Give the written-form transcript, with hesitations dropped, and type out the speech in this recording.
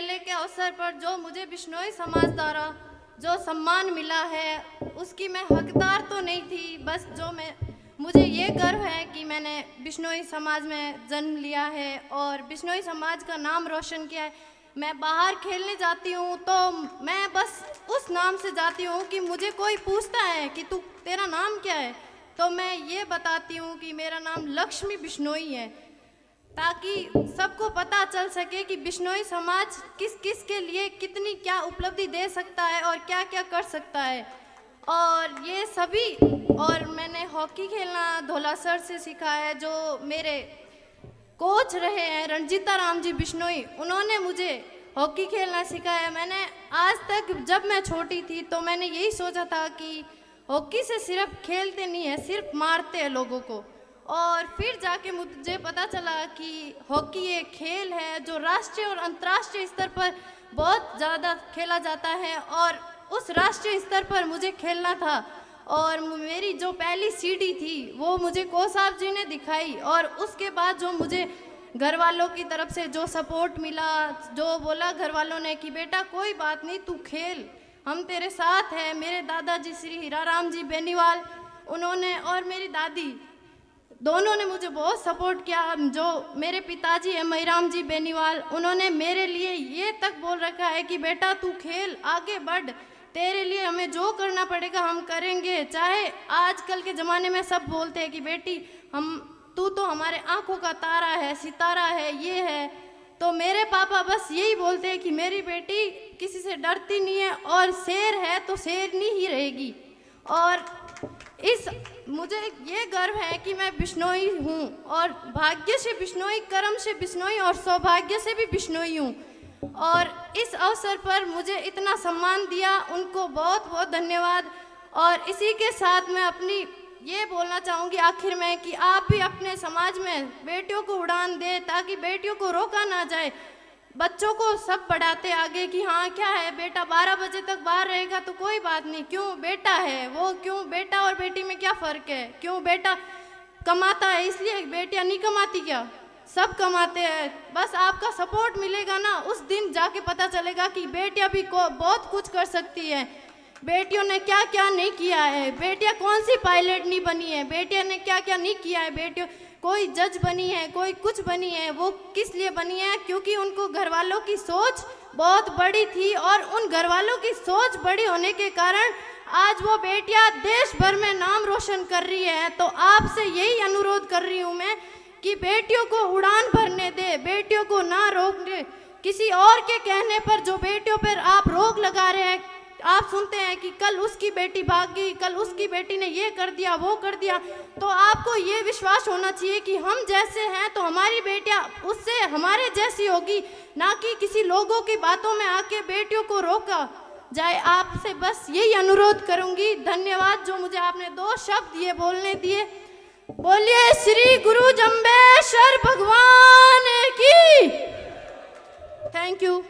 मेले के अवसर पर जो मुझे बिश्नोई समाज द्वारा जो सम्मान मिला है उसकी मैं हकदार तो नहीं थी, बस मुझे ये गर्व है कि मैंने बिश्नोई समाज में जन्म लिया है और बिश्नोई समाज का नाम रोशन किया है। मैं बाहर खेलने जाती हूँ तो मैं बस उस नाम से जाती हूँ कि मुझे कोई पूछता है कि तेरा नाम क्या है, तो मैं ये बताती हूँ कि मेरा नाम लक्ष्मी बिश्नोई है, ताकि सबको पता चल सके कि बिश्नोई समाज किस किस के लिए कितनी क्या उपलब्धि दे सकता है और क्या क्या कर सकता है। और ये सभी, और मैंने हॉकी खेलना धौलासर से सीखा है। जो मेरे कोच रहे हैं रणजीता राम जी बिश्नोई, उन्होंने मुझे हॉकी खेलना सिखाया। मैंने आज तक, जब मैं छोटी थी तो मैंने यही सोचा था कि हॉकी से सिर्फ खेलते नहीं है, सिर्फ मारते हैं लोगों को। और फिर जाके मुझे पता चला कि हॉकी एक खेल है जो राष्ट्रीय और अंतर्राष्ट्रीय स्तर पर बहुत ज़्यादा खेला जाता है, और उस राष्ट्रीय स्तर पर मुझे खेलना था। और मेरी जो पहली सीढ़ी थी वो मुझे कोच साहब जी ने दिखाई, और उसके बाद जो मुझे घर वालों की तरफ से जो सपोर्ट मिला, जो बोला घर वालों ने कि बेटा कोई बात नहीं, तू खेल, हम तेरे साथ हैं। मेरे दादाजी श्री हीराराम जी बेनीवाल, उन्होंने और मेरी दादी दोनों ने मुझे बहुत सपोर्ट किया। जो मेरे पिताजी हैं महिराम जी बेनीवाल, उन्होंने मेरे लिए ये तक बोल रखा है कि बेटा तू खेल, आगे बढ़, तेरे लिए हमें जो करना पड़ेगा हम करेंगे। चाहे आजकल के ज़माने में सब बोलते हैं कि बेटी तू तो हमारे आंखों का तारा है, सितारा है, ये है, तो मेरे पापा बस यही बोलते हैं कि मेरी बेटी किसी से डरती नहीं है और शेर है तो शेरनी ही रहेगी। और मुझे ये गर्व है कि मैं बिश्नोई हूँ, और भाग्य से बिश्नोई, कर्म से बिश्नोई और सौभाग्य से भी बिश्नोई हूँ। और इस अवसर पर मुझे इतना सम्मान दिया, उनको बहुत बहुत धन्यवाद। और इसी के साथ मैं अपनी ये बोलना चाहूँगी आखिर में कि आप भी अपने समाज में बेटियों को उड़ान दें, ताकि बेटियों को रोका ना जाए। बच्चों को सब पढ़ाते आगे कि हाँ क्या है बेटा 12 बजे तक बाहर रहेगा तो कोई बात नहीं, क्यों बेटा है वो, क्यों बेटा और बेटी में क्या फ़र्क है, क्यों बेटा कमाता है इसलिए बेटियां नहीं कमाती क्या, सब कमाते हैं। बस आपका सपोर्ट मिलेगा ना, उस दिन जाके पता चलेगा कि बेटियां भी बहुत कुछ कर सकती है। बेटियों ने क्या क्या नहीं किया है, बेटियां कौन सी पायलट नहीं बनी है, बेटियां ने क्या क्या नहीं किया है, बेटियों कोई जज बनी है, कोई कुछ बनी है, वो किस लिए बनी है, क्योंकि उनको घर वालों की सोच बहुत बड़ी थी, और उन घर वालों की सोच बड़ी होने के कारण आज वो बेटियां देश भर में नाम रोशन कर रही है। तो आपसे यही अनुरोध कर रही हूँ मैं कि बेटियों को उड़ान भरने दे, बेटियों को ना रोकने। किसी और के कहने पर जो बेटियों पर आप रोक लगा रहे हैं, आप सुनते हैं कि कल उसकी बेटी भाग गई, कल उसकी बेटी ने ये कर दिया वो कर दिया, तो आपको ये विश्वास होना चाहिए कि हम जैसे हैं तो हमारी बेटियां उससे हमारे जैसी होगी, ना कि किसी लोगों की बातों में आके बेटियों को रोका जाए। आपसे बस यही अनुरोध करूंगी। धन्यवाद जो मुझे आपने 2 शब्द ये बोलने दिए। बोलिए श्री गुरु जम्बेश्वर भगवान की। Thank you.